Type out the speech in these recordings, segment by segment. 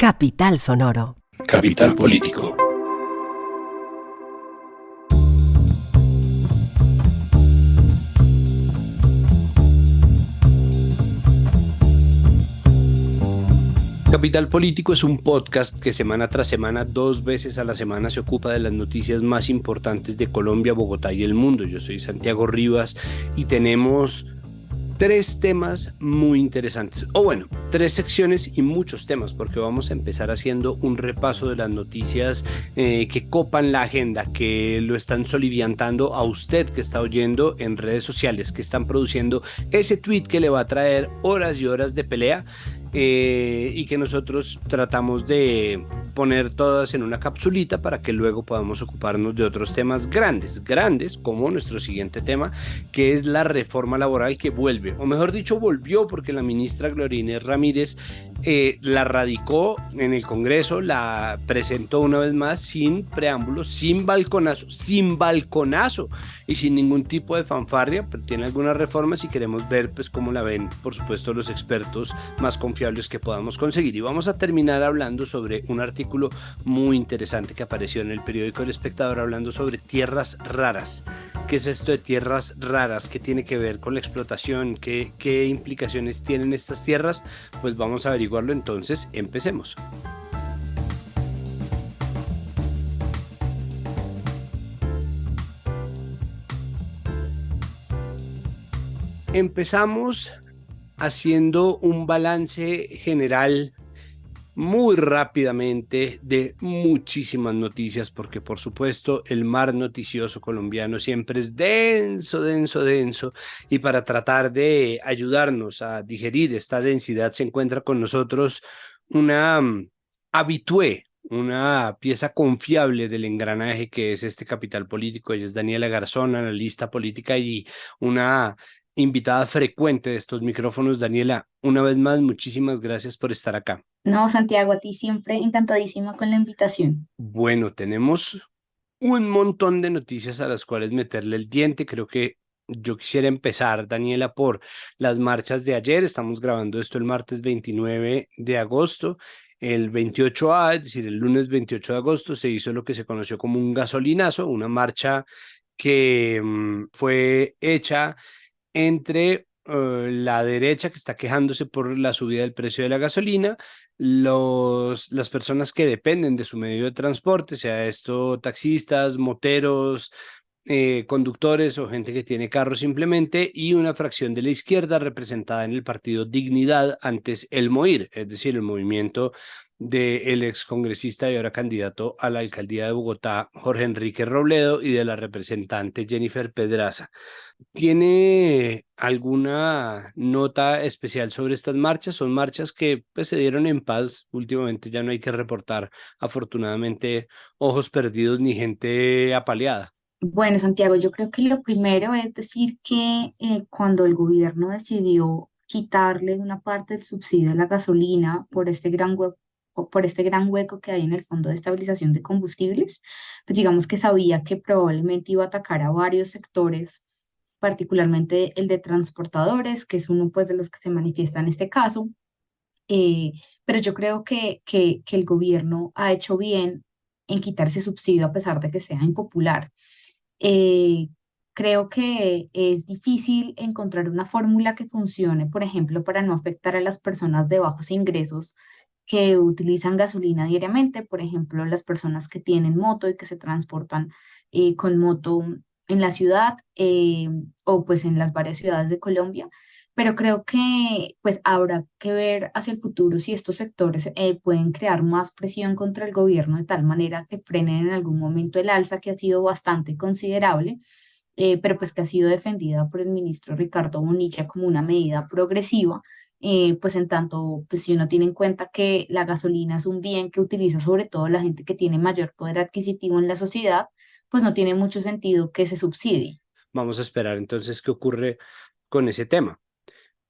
Capital Sonoro. Capital Político. Capital Político es un podcast que semana tras semana, 2 veces a la semana, se ocupa de las noticias más importantes de Colombia, Bogotá y el mundo. Yo soy Santiago Rivas y tenemos 3 temas muy interesantes, o bueno, 3 secciones y muchos temas, porque vamos a empezar haciendo un repaso de las noticias que copan la agenda, que lo están soliviantando a usted que está oyendo en redes sociales, que están produciendo ese tweet que le va a traer horas y horas de pelea, y que nosotros tratamos de poner todas en una capsulita para que luego podamos ocuparnos de otros temas grandes, como nuestro siguiente tema, que es la reforma laboral que vuelve, o mejor dicho, volvió porque la ministra Gloria Inés Ramírez la radicó en el Congreso, la presentó una vez más sin preámbulo, sin balconazo y sin ningún tipo de fanfarria, pero tiene algunas reformas y queremos ver pues cómo la ven, por supuesto, los expertos más confiables que podamos conseguir. Y vamos a terminar hablando sobre un artículo muy interesante que apareció en el periódico El Espectador, hablando sobre tierras raras. ¿Qué es esto de tierras raras? ¿Qué tiene que ver con la explotación? ¿Qué implicaciones tienen estas tierras? Pues vamos a averiguarlo, entonces empecemos. Empezamos haciendo un balance general muy rápidamente de muchísimas noticias, porque por supuesto el mar noticioso colombiano siempre es denso, y para tratar de ayudarnos a digerir esta densidad se encuentra con nosotros una habitué, una pieza confiable del engranaje que es este Capital Político. Ella es Daniela Garzón, analista política y una invitada frecuente de estos micrófonos. Daniela, una vez más, muchísimas gracias por estar acá. No, Santiago, a ti siempre encantadísima con la invitación. Bueno, tenemos un montón de noticias a las cuales meterle el diente. Creo que yo quisiera empezar, Daniela, por las marchas de ayer. Estamos grabando esto el martes 29 de agosto. El 28A, es decir, el lunes 28 de agosto, se hizo lo que se conoció como un gasolinazo, una marcha que fue hecha entre la derecha, que está quejándose por la subida del precio de la gasolina, las personas que dependen de su medio de transporte, sea esto taxistas, moteros, conductores o gente que tiene carro simplemente, y una fracción de la izquierda representada en el partido Dignidad, antes el MOIR, es decir, el movimiento del excongresista y ahora candidato a la alcaldía de Bogotá, Jorge Enrique Robledo, y de la representante Jennifer Pedraza. ¿Tiene alguna nota especial sobre estas marchas? Son marchas que pues, se dieron en paz. Últimamente ya no hay que reportar, afortunadamente, ojos perdidos ni gente apaleada. Bueno, Santiago, yo creo que lo primero es decir que cuando el gobierno decidió quitarle una parte del subsidio a la gasolina por este gran hueco que hay en el Fondo de Estabilización de Combustibles, pues digamos que sabía que probablemente iba a atacar a varios sectores, particularmente el de transportadores, que es uno pues de los que se manifiesta en este caso. Eh, pero yo creo que el gobierno ha hecho bien en quitar ese subsidio a pesar de que sea impopular. Eh, Creo que es difícil encontrar una fórmula que funcione, por ejemplo, para no afectar a las personas de bajos ingresos que utilizan gasolina diariamente, por ejemplo, las personas que tienen moto y que se transportan con moto en la ciudad o pues en las varias ciudades de Colombia. Pero creo que pues habrá que ver hacia el futuro si estos sectores pueden crear más presión contra el gobierno de tal manera que frenen en algún momento el alza que ha sido bastante considerable, pero pues que ha sido defendida por el ministro Ricardo Bonilla como una medida progresiva. Pues en tanto, pues si uno tiene en cuenta que la gasolina es un bien que utiliza sobre todo la gente que tiene mayor poder adquisitivo en la sociedad, pues no tiene mucho sentido que se subsidie. Vamos a esperar entonces qué ocurre con ese tema.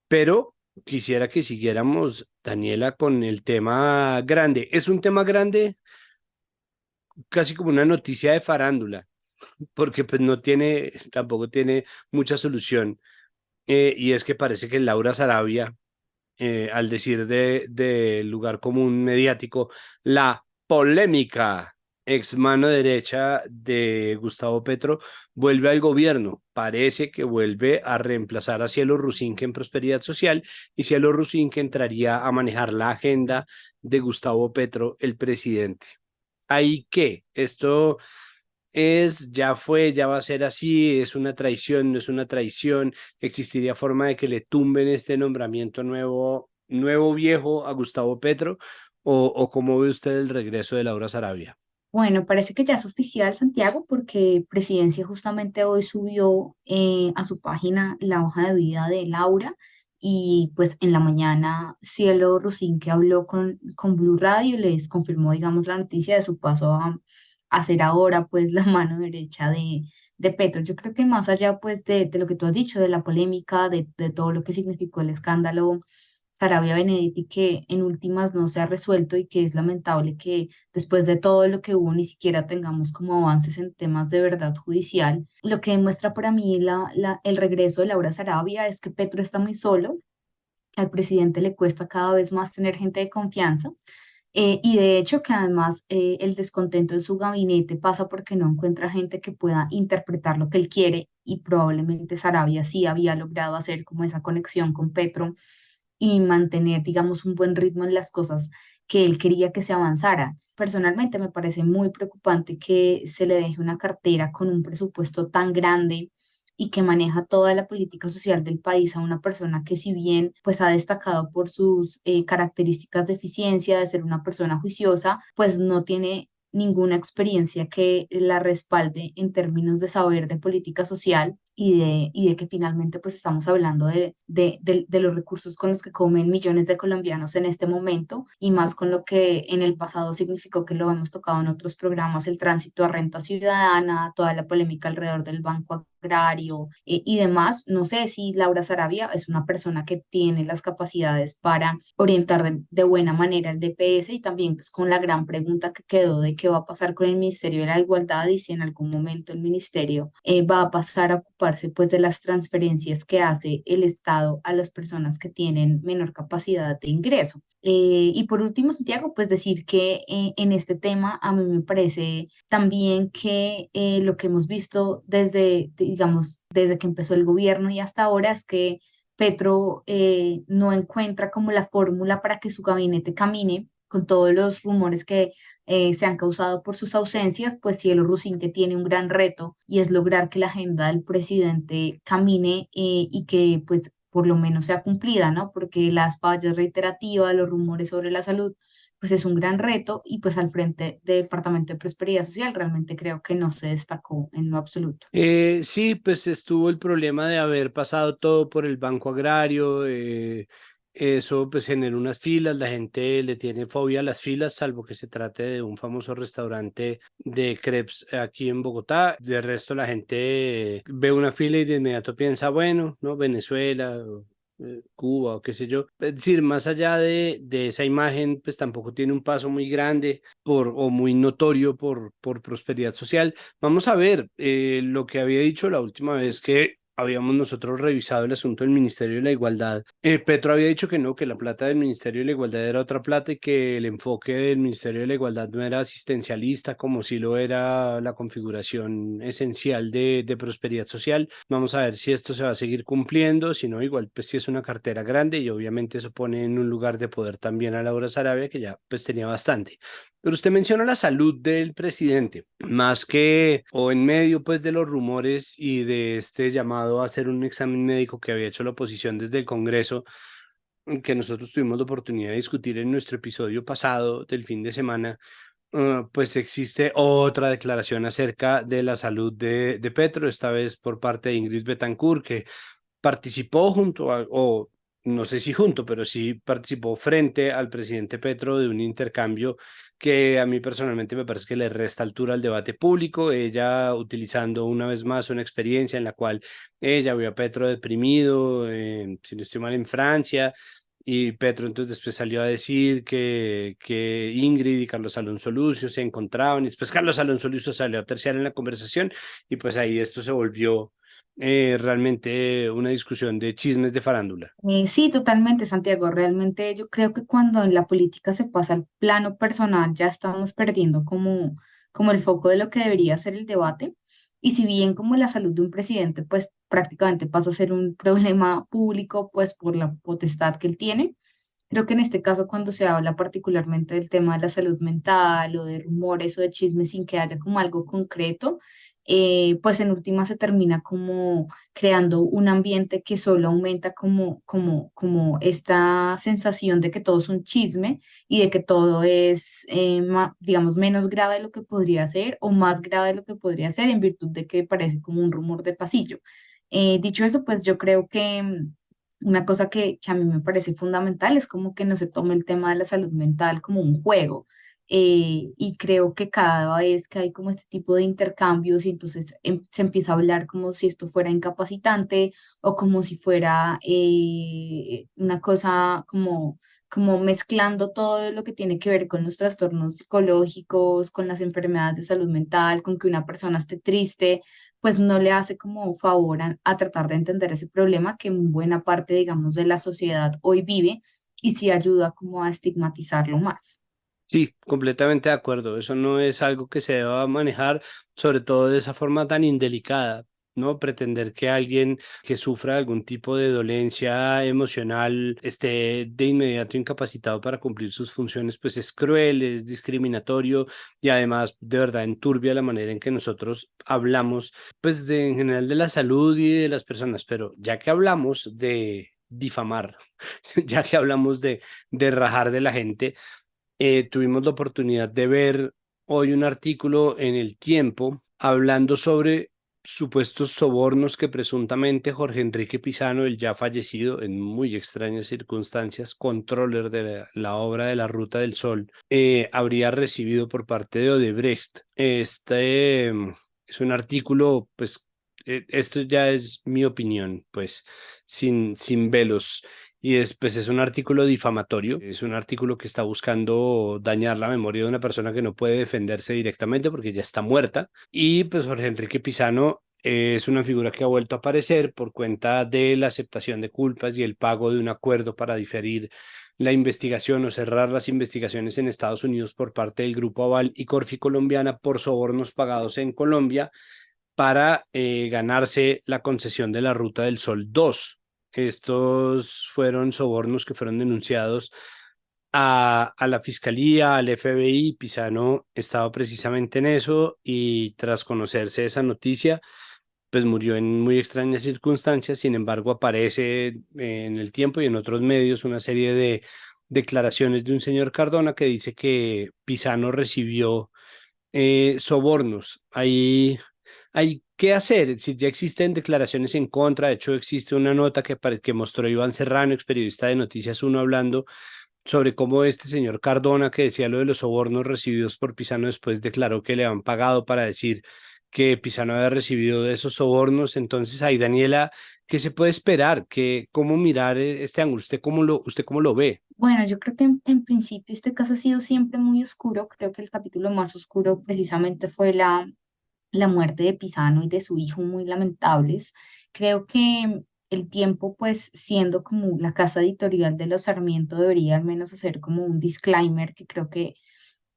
Pero quisiera que siguiéramos, Daniela, con el tema grande. Es un tema grande, casi como una noticia de farándula, porque pues no tiene, tampoco tiene mucha solución. Y es que parece que Laura Sarabia al decir de lugar común mediático, la polémica ex mano derecha de Gustavo Petro vuelve al gobierno. Parece que vuelve a reemplazar a Cielo Rusinque en Prosperidad Social y Cielo Rusinque entraría a manejar la agenda de Gustavo Petro, el presidente. ¿Ahí qué? Esto es, ya fue, ya va a ser así, es una traición, no es una traición, existiría forma de que le tumben este nombramiento nuevo viejo a Gustavo Petro, o cómo ve usted el regreso de Laura Sarabia. Bueno, parece que ya es oficial, Santiago, porque Presidencia justamente hoy subió a su página la hoja de vida de Laura y pues en la mañana Cielo Rusín que habló con Blue Radio les confirmó, digamos, la noticia de su paso a ser ahora pues la mano derecha de Petro. Yo creo que más allá pues de lo que tú has dicho, de la polémica, de todo lo que significó el escándalo Sarabia Benedetti, que en últimas no se ha resuelto y que es lamentable que después de todo lo que hubo ni siquiera tengamos como avances en temas de verdad judicial. Lo que demuestra para mí el regreso de Laura Sarabia es que Petro está muy solo, al presidente le cuesta cada vez más tener gente de confianza. Y de hecho que además el descontento en su gabinete pasa porque no encuentra gente que pueda interpretar lo que él quiere y probablemente Sarabia sí había logrado hacer como esa conexión con Petro y mantener, digamos, un buen ritmo en las cosas que él quería que se avanzara. Personalmente me parece muy preocupante que se le deje una cartera con un presupuesto tan grande y que maneja toda la política social del país a una persona que si bien pues ha destacado por sus características de eficiencia, de ser una persona juiciosa, pues no tiene ninguna experiencia que la respalde en términos de saber de política social y de que finalmente pues estamos hablando de los recursos con los que comen millones de colombianos en este momento y más con lo que en el pasado significó que lo hemos tocado en otros programas, el tránsito a renta ciudadana, toda la polémica alrededor del Banco Agrario y demás. No sé si Laura Sarabia es una persona que tiene las capacidades para orientar de buena manera el DPS y también pues con la gran pregunta que quedó de qué va a pasar con el Ministerio de la Igualdad y si en algún momento el ministerio va a pasar a ocuparse pues de las transferencias que hace el Estado a las personas que tienen menor capacidad de ingreso. Y por último, Santiago, pues decir que en este tema a mí me parece también que lo que hemos visto desde, digamos, desde que empezó el gobierno y hasta ahora es que Petro no encuentra como la fórmula para que su gabinete camine con todos los rumores que se han causado por sus ausencias, pues Cielo Rusín que tiene un gran reto y es lograr que la agenda del presidente camine y que pues por lo menos sea cumplida, ¿no? Porque las fallas reiterativas, los rumores sobre la salud, pues es un gran reto y pues al frente del Departamento de Prosperidad Social realmente creo que no se destacó en lo absoluto. Sí, pues estuvo el problema de haber pasado todo por el Banco Agrario. Eso pues generó unas filas, la gente le tiene fobia a las filas, salvo que se trate de un famoso restaurante de crepes aquí en Bogotá. De resto la gente ve una fila y de inmediato piensa, bueno, ¿no? Venezuela, Cuba o qué sé yo. Es decir, más allá de esa imagen, pues tampoco tiene un paso muy grande o muy notorio por prosperidad social. Vamos a ver lo que había dicho la última vez que habíamos nosotros revisado el asunto del Ministerio de la Igualdad. Petro había dicho que no, que la plata del Ministerio de la Igualdad era otra plata y que el enfoque del Ministerio de la Igualdad no era asistencialista como si lo era la configuración esencial de prosperidad social. Vamos a ver si esto se va a seguir cumpliendo, si no, igual pues sí es una cartera grande y obviamente eso pone en un lugar de poder también a Laura Sarabia que ya pues tenía bastante. Pero usted menciona la salud del presidente, más que o en medio pues de los rumores y de este llamado a hacer un examen médico que había hecho la oposición desde el Congreso, que nosotros tuvimos la oportunidad de discutir en nuestro episodio pasado del fin de semana. Pues existe otra declaración acerca de la salud de Petro, esta vez por parte de Ingrid Betancourt, que participó o no sé si junto, pero sí participó frente al presidente Petro de un intercambio que a mí personalmente me parece que le resta altura al debate público, ella utilizando una vez más una experiencia en la cual ella vio a Petro deprimido, si no estoy mal, en Francia. Y Petro entonces después salió a decir que Ingrid y Carlos Alonso Lucio se encontraban y después Carlos Alonso Lucio salió a terciar en la conversación y pues ahí esto se volvió realmente una discusión de chismes de farándula. Sí, totalmente, Santiago. Realmente yo creo que cuando en la política se pasa al plano personal, ya estamos perdiendo como el foco de lo que debería ser el debate. Y si bien como la salud de un presidente, pues prácticamente pasa a ser un problema público, pues por la potestad que él tiene, creo que en este caso cuando se habla particularmente del tema de la salud mental o de rumores o de chismes sin que haya como algo concreto, pues en última se termina como creando un ambiente que solo aumenta como esta sensación de que todo es un chisme y de que todo es, digamos, menos grave de lo que podría ser o más grave de lo que podría ser en virtud de que parece como un rumor de pasillo. Dicho eso, pues yo creo que una cosa que a mí me parece fundamental es como que no se tome el tema de la salud mental como un juego. Y creo que cada vez que hay como este tipo de intercambios y entonces se empieza a hablar como si esto fuera incapacitante o como si fuera una cosa como mezclando todo lo que tiene que ver con los trastornos psicológicos, con las enfermedades de salud mental, con que una persona esté triste, pues no le hace como favor a tratar de entender ese problema que en buena parte, digamos, de la sociedad hoy vive y sí ayuda como a estigmatizarlo más. Sí, completamente de acuerdo. Eso no es algo que se deba manejar, sobre todo de esa forma tan indelicada, ¿no? Pretender que alguien que sufra algún tipo de dolencia emocional esté de inmediato incapacitado para cumplir sus funciones, pues es cruel, es discriminatorio y además de verdad enturbia la manera en que nosotros hablamos, pues de, en general de la salud y de las personas. Pero ya que hablamos de difamar, ya que hablamos de rajar de la gente, tuvimos la oportunidad de ver hoy un artículo en El Tiempo hablando sobre supuestos sobornos que presuntamente Jorge Enrique Pizano, el ya fallecido en muy extrañas circunstancias, controller de la obra de la Ruta del Sol, habría recibido por parte de Odebrecht. Es un artículo, pues, esto ya es mi opinión, pues, sin velos. Y después es un artículo difamatorio, es un artículo que está buscando dañar la memoria de una persona que no puede defenderse directamente porque ya está muerta. Y pues Jorge Enrique Pizano es una figura que ha vuelto a aparecer por cuenta de la aceptación de culpas y el pago de un acuerdo para diferir la investigación o cerrar las investigaciones en Estados Unidos por parte del Grupo Aval y Corfi Colombiana por sobornos pagados en Colombia para ganarse la concesión de la Ruta del Sol 2. Estos fueron sobornos que fueron denunciados a la fiscalía, al FBI. Pisano estaba precisamente en eso y tras conocerse esa noticia, pues murió en muy extrañas circunstancias. Sin embargo, aparece en El Tiempo y en otros medios una serie de declaraciones de un señor Cardona que dice que Pisano recibió sobornos. Hay que hacer, si ya existen declaraciones en contra, de hecho existe una nota que mostró Iván Serrano, ex periodista de Noticias Uno, hablando sobre cómo este señor Cardona, que decía lo de los sobornos recibidos por Pisano, después declaró que le han pagado para decir que Pisano había recibido de esos sobornos. Entonces, ahí, Daniela, ¿qué se puede esperar? ¿Cómo mirar este ángulo? ¿Usted cómo lo ve? Bueno, yo creo que en principio este caso ha sido siempre muy oscuro. Creo que el capítulo más oscuro precisamente fue la muerte de Pisano y de su hijo, muy lamentables. Creo que el Tiempo, pues siendo como la casa editorial de los Sarmiento, debería al menos hacer como un disclaimer, que creo que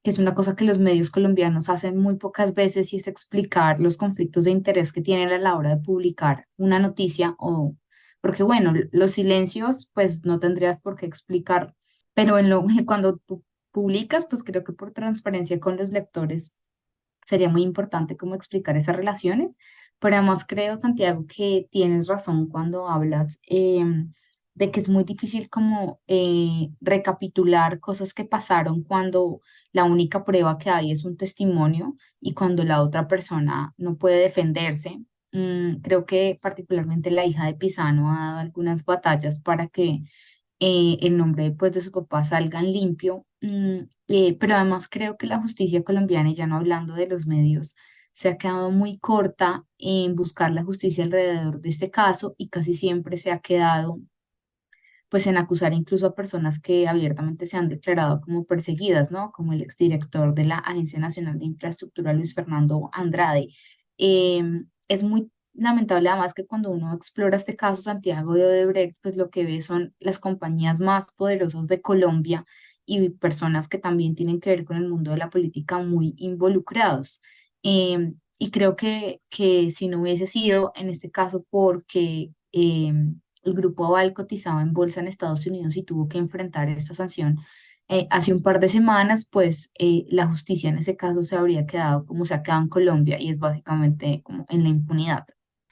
es una cosa que los medios colombianos hacen muy pocas veces y es explicar los conflictos de interés que tienen a la hora de publicar una noticia o, porque bueno, los silencios, pues no tendrías por qué explicar, pero cuando tú publicas, pues creo que por transparencia con los lectores sería muy importante cómo explicar esas relaciones, pero además creo, Santiago, que tienes razón cuando hablas de que es muy difícil como recapitular cosas que pasaron cuando la única prueba que hay es un testimonio y cuando la otra persona no puede defenderse. Creo que particularmente la hija de Pisano ha dado algunas batallas para que el nombre pues, de su papá salgan limpio, pero además creo que la justicia colombiana, y ya no hablando de los medios, se ha quedado muy corta en buscar la justicia alrededor de este caso y casi siempre se ha quedado pues en acusar incluso a personas que abiertamente se han declarado como perseguidas, ¿no? Como el exdirector de la Agencia Nacional de Infraestructura, Luis Fernando Andrade. Es muy lamentable además que cuando uno explora este caso, Santiago de Odebrecht, pues lo que ve son las compañías más poderosas de Colombia y personas que también tienen que ver con el mundo de la política muy involucrados. Y creo que si no hubiese sido en este caso porque el Grupo Aval cotizaba en bolsa en Estados Unidos y tuvo que enfrentar esta sanción hace un par de semanas, pues la justicia en ese caso se habría quedado como se ha quedado en Colombia y es básicamente como en la impunidad.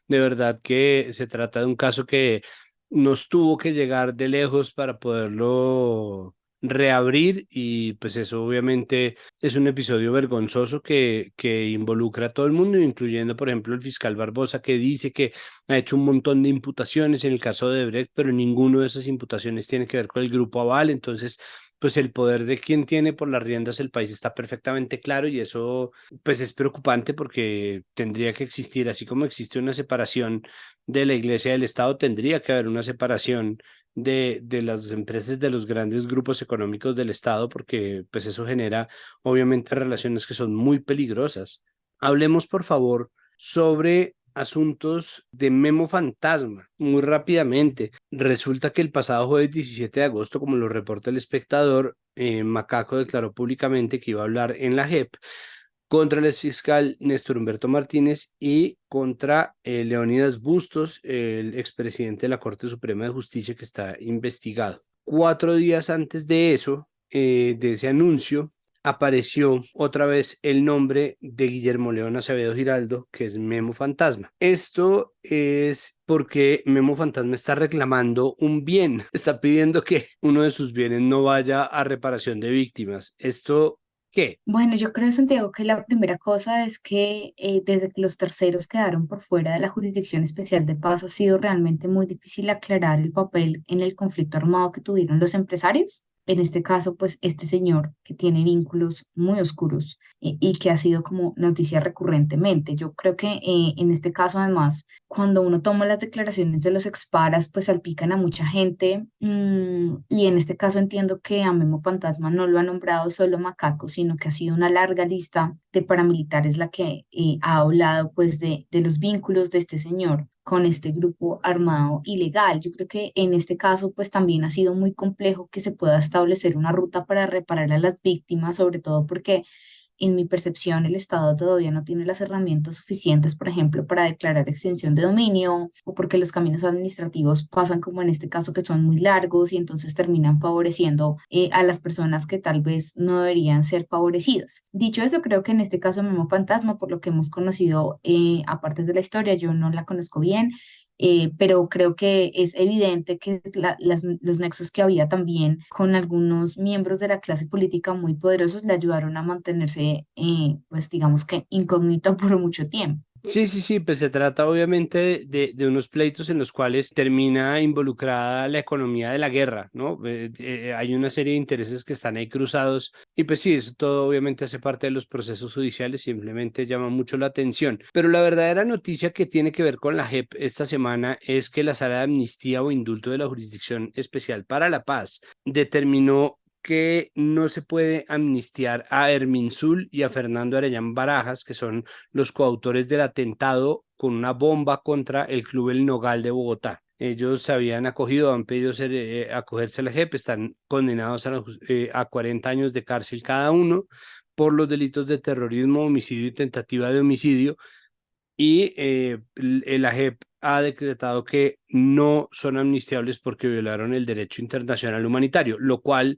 De verdad que se trata de un caso que nos tuvo que llegar de lejos para poderlo reabrir y pues eso obviamente es un episodio vergonzoso que involucra a todo el mundo, incluyendo por ejemplo el fiscal Barbosa que dice que ha hecho un montón de imputaciones en el caso de Brecht, pero ninguno de esas imputaciones tiene que ver con el Grupo Aval, entonces pues el poder de quien tiene por las riendas el país está perfectamente claro y eso pues es preocupante porque tendría que existir, así como existe una separación de la iglesia del Estado, tendría que haber una separación de las empresas de los grandes grupos económicos del Estado, porque pues eso genera obviamente relaciones que son muy peligrosas. Hablemos, por favor, sobre asuntos de Memo Fantasma, muy rápidamente. Resulta que el pasado jueves 17 de agosto, como lo reporta el espectador, Macaco declaró públicamente que iba a hablar en la JEP contra el exfiscal Néstor Humberto Martínez y contra Leónidas Bustos, el expresidente de la Corte Suprema de Justicia que está investigado. 4 días antes de eso, de ese anuncio, apareció otra vez el nombre de Guillermo León Acevedo Giraldo, que es Memo Fantasma. Esto es porque Memo Fantasma está reclamando un bien, está pidiendo que uno de sus bienes no vaya a reparación de víctimas. ¿Esto qué? Bueno, yo creo, Santiago, que la primera cosa es que desde que los terceros quedaron por fuera de la Jurisdicción Especial de Paz ha sido realmente muy difícil aclarar el papel en el conflicto armado que tuvieron los empresarios. En este caso, pues este señor que tiene vínculos muy oscuros y que ha sido como noticia recurrentemente. Yo creo que en este caso, además, cuando uno toma las declaraciones de los exparas, pues salpican a mucha gente. Y en este caso entiendo que a Memo Fantasma no lo ha nombrado solo Macaco, sino que ha sido una larga lista de paramilitares la que ha hablado pues de los vínculos de este señor con este grupo armado ilegal. Yo creo que en este caso pues también ha sido muy complejo que se pueda establecer una ruta para reparar a las víctimas, sobre todo porque en mi percepción, el Estado todavía no tiene las herramientas suficientes, por ejemplo, para declarar extinción de dominio o porque los caminos administrativos pasan como en este caso que son muy largos y entonces terminan favoreciendo a las personas que tal vez no deberían ser favorecidas. Dicho eso, creo que en este caso Memo Fantasma, por lo que hemos conocido aparte de la historia, yo no la conozco bien, pero creo que es evidente que los nexos que había también con algunos miembros de la clase política muy poderosos le ayudaron a mantenerse, pues digamos que incógnito por mucho tiempo. Sí, sí, sí, pues se trata obviamente de unos pleitos en los cuales termina involucrada la economía de la guerra, ¿no? Hay una serie de intereses que están ahí cruzados y pues sí, eso todo obviamente hace parte de los procesos judiciales, simplemente llama mucho la atención. Pero la verdadera noticia que tiene que ver con la JEP esta semana es que la Sala de Amnistía o Indulto de la Jurisdicción Especial para la Paz determinó que no se puede amnistiar a Erminsul y a Fernando Arellán Barajas, que son los coautores del atentado con una bomba contra el Club El Nogal de Bogotá. Ellos se habían acogido, han pedido acogerse a la JEP, están condenados a 40 años de cárcel cada uno por los delitos de terrorismo, homicidio y tentativa de homicidio. Y la JEP ha decretado que no son amnistiables porque violaron el derecho internacional humanitario, lo cual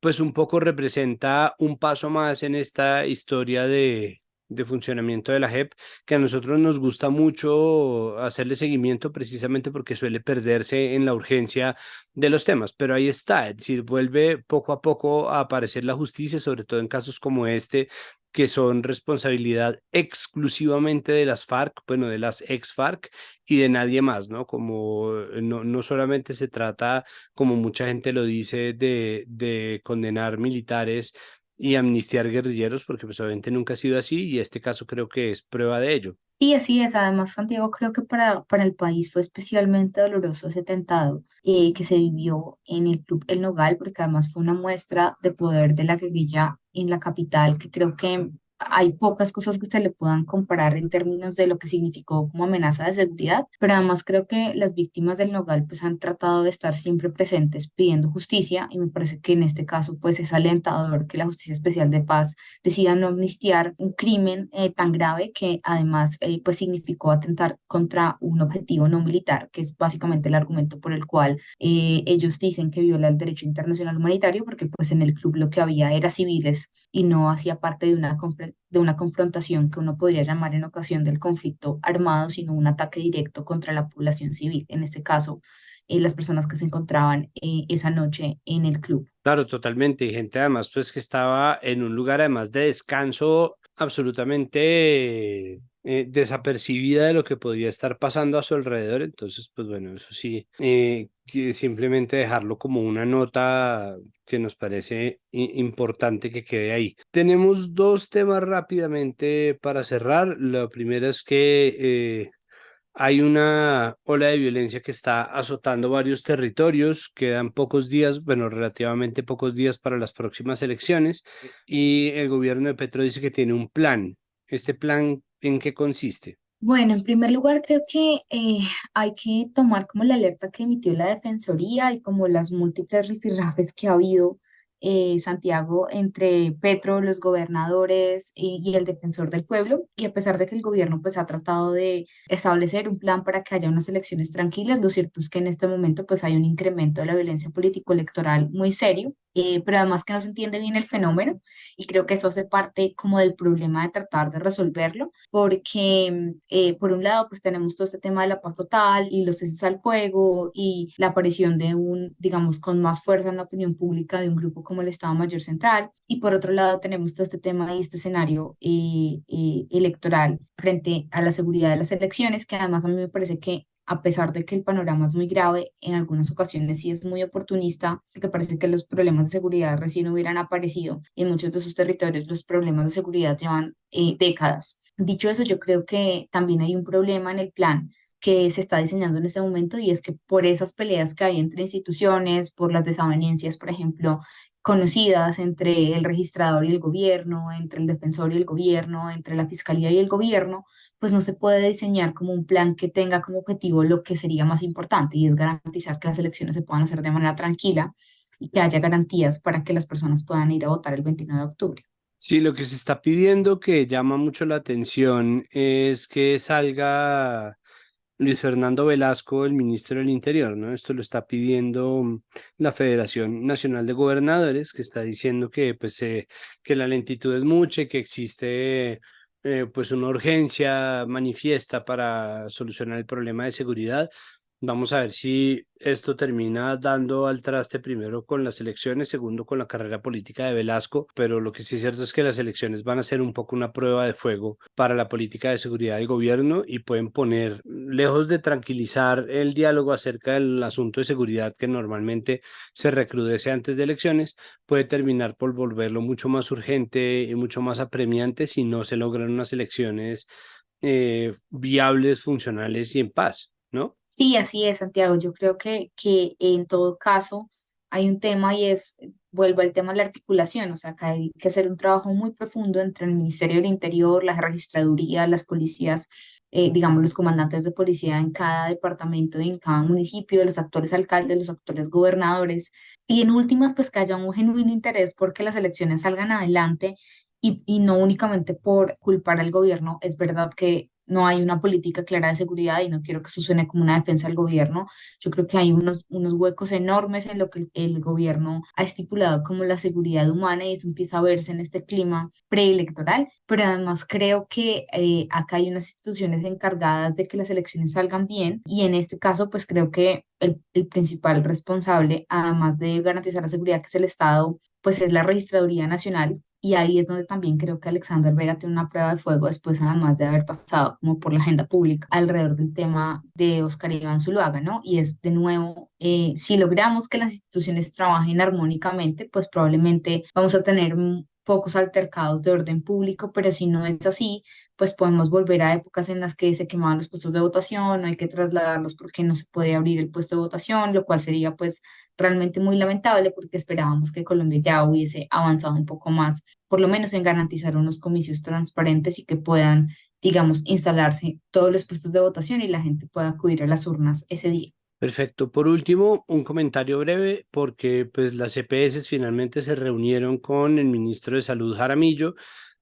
pues un poco representa un paso más en esta historia de funcionamiento de la JEP, que a nosotros nos gusta mucho hacerle seguimiento precisamente porque suele perderse en la urgencia de los temas, pero ahí está, es decir, vuelve poco a poco a aparecer la justicia, sobre todo en casos como este, que son responsabilidad exclusivamente de las FARC, bueno, de las ex-FARC y de nadie más, ¿no? Como no solamente se trata como mucha gente lo dice, de condenar militares y amnistiar guerrilleros, porque pues obviamente nunca ha sido así y este caso creo que es prueba de ello. Y así es, además, Santiago, creo que para el país fue especialmente doloroso ese atentado que se vivió en el Club El Nogal, porque además fue una muestra de poder de la guerrilla en la capital, que creo que hay pocas cosas que se le puedan comparar en términos de lo que significó como amenaza de seguridad, pero además creo que las víctimas del Nogal pues han tratado de estar siempre presentes pidiendo justicia y me parece que en este caso pues es alentador que la Justicia Especial de Paz decida no amnistiar un crimen tan grave que además pues significó atentar contra un objetivo no militar, que es básicamente el argumento por el cual ellos dicen que viola el derecho internacional humanitario porque pues en el club lo que había era civiles y no hacía parte de una confrontación que uno podría llamar en ocasión del conflicto armado, sino un ataque directo contra la población civil, en este caso las personas que se encontraban esa noche en el club. Claro, totalmente. Y gente además, pues que estaba en un lugar además de descanso absolutamente desapercibida de lo que podía estar pasando a su alrededor. Entonces, pues bueno, eso sí, que simplemente dejarlo como una nota que nos parece importante que quede ahí. Tenemos dos temas rápidamente para cerrar. La primera es que hay una ola de violencia que está azotando varios territorios, quedan pocos días, bueno, relativamente pocos días para las próximas elecciones y el gobierno de Petro dice que tiene un plan. ¿Este plan en qué consiste? Bueno, en primer lugar, creo que hay que tomar como la alerta que emitió la Defensoría y como las múltiples rifirrafes que ha habido, Santiago, entre Petro, los gobernadores y el defensor del pueblo. Y a pesar de que el gobierno pues ha tratado de establecer un plan para que haya unas elecciones tranquilas, lo cierto es que en este momento pues hay un incremento de la violencia político-electoral muy serio. Pero además que no se entiende bien el fenómeno y creo que eso hace parte como del problema de tratar de resolverlo porque por un lado pues tenemos todo este tema de la paz total y los ceses al fuego y la aparición de un, digamos, con más fuerza en la opinión pública de un grupo como el Estado Mayor Central y por otro lado tenemos todo este tema y este escenario electoral frente a la seguridad de las elecciones que además a mí me parece que a pesar de que el panorama es muy grave, en algunas ocasiones sí es muy oportunista, porque parece que los problemas de seguridad recién hubieran aparecido. En muchos de esos territorios los problemas de seguridad llevan décadas. Dicho eso, yo creo que también hay un problema en el plan que se está diseñando en este momento y es que por esas peleas que hay entre instituciones, por las desavenencias, por ejemplo, conocidas entre el registrador y el gobierno, entre el defensor y el gobierno, entre la fiscalía y el gobierno, pues no se puede diseñar como un plan que tenga como objetivo lo que sería más importante y es garantizar que las elecciones se puedan hacer de manera tranquila y que haya garantías para que las personas puedan ir a votar el 29 de octubre. Sí, lo que se está pidiendo que llama mucho la atención es que salga Luis Fernando Velasco, el ministro del Interior, ¿no? Esto lo está pidiendo la Federación Nacional de Gobernadores, que está diciendo que, pues, que la lentitud es mucha y que existe pues una urgencia manifiesta para solucionar el problema de seguridad. Vamos a ver si esto termina dando al traste primero con las elecciones, segundo con la carrera política de Velasco, pero lo que sí es cierto es que las elecciones van a ser un poco una prueba de fuego para la política de seguridad del gobierno y pueden poner, lejos de tranquilizar el diálogo acerca del asunto de seguridad que normalmente se recrudece antes de elecciones, puede terminar por volverlo mucho más urgente y mucho más apremiante si no se logran unas elecciones viables, funcionales y en paz, ¿no? Sí, así es, Santiago. Yo creo que en todo caso hay un tema y es, vuelvo al tema de la articulación, o sea, que hay que hacer un trabajo muy profundo entre el Ministerio del Interior, la registraduría, las policías, digamos, los comandantes de policía en cada departamento y en cada municipio, los actuales alcaldes, los actuales gobernadores, y en últimas, pues que haya un genuino interés porque las elecciones salgan adelante y no únicamente por culpar al gobierno. Es verdad que no hay una política clara de seguridad y no quiero que eso suene como una defensa del gobierno. Yo creo que hay unos huecos enormes en lo que el gobierno ha estipulado como la seguridad humana y eso empieza a verse en este clima preelectoral, pero además creo que acá hay unas instituciones encargadas de que las elecciones salgan bien y en este caso pues creo que el principal responsable, además de garantizar la seguridad que es el Estado, pues es la Registraduría Nacional. Y ahí es donde también creo que Alexander Vega tiene una prueba de fuego después, además de haber pasado como por la agenda pública alrededor del tema de Oscar Iván Zuluaga, ¿no? Y es de nuevo, si logramos que las instituciones trabajen armónicamente, pues probablemente vamos a tener pocos altercados de orden público, pero si no es así, pues podemos volver a épocas en las que se quemaban los puestos de votación, no hay que trasladarlos porque no se puede abrir el puesto de votación, lo cual sería pues realmente muy lamentable porque esperábamos que Colombia ya hubiese avanzado un poco más por lo menos en garantizar unos comicios transparentes y que puedan, digamos, instalarse todos los puestos de votación y la gente pueda acudir a las urnas ese día. Perfecto. Por último, un comentario breve, porque pues las EPS finalmente se reunieron con el ministro de Salud Jaramillo.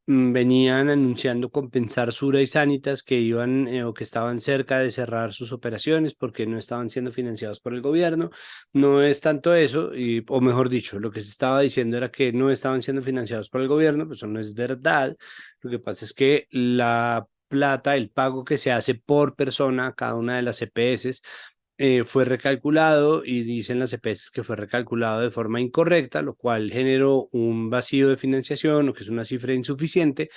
Venían anunciando Compensar, Sura y Sanitas que iban o que estaban cerca de cerrar sus operaciones porque no estaban siendo financiados por el gobierno. No es tanto eso, o mejor dicho, lo que se estaba diciendo era que no estaban siendo financiados por el gobierno, pues eso no es verdad. Lo que pasa es que la plata, el pago que se hace por persona a cada una de las EPS fue recalculado y dicen las EPS que fue recalculado de forma incorrecta, lo cual generó un vacío de financiación o que es una cifra insuficiente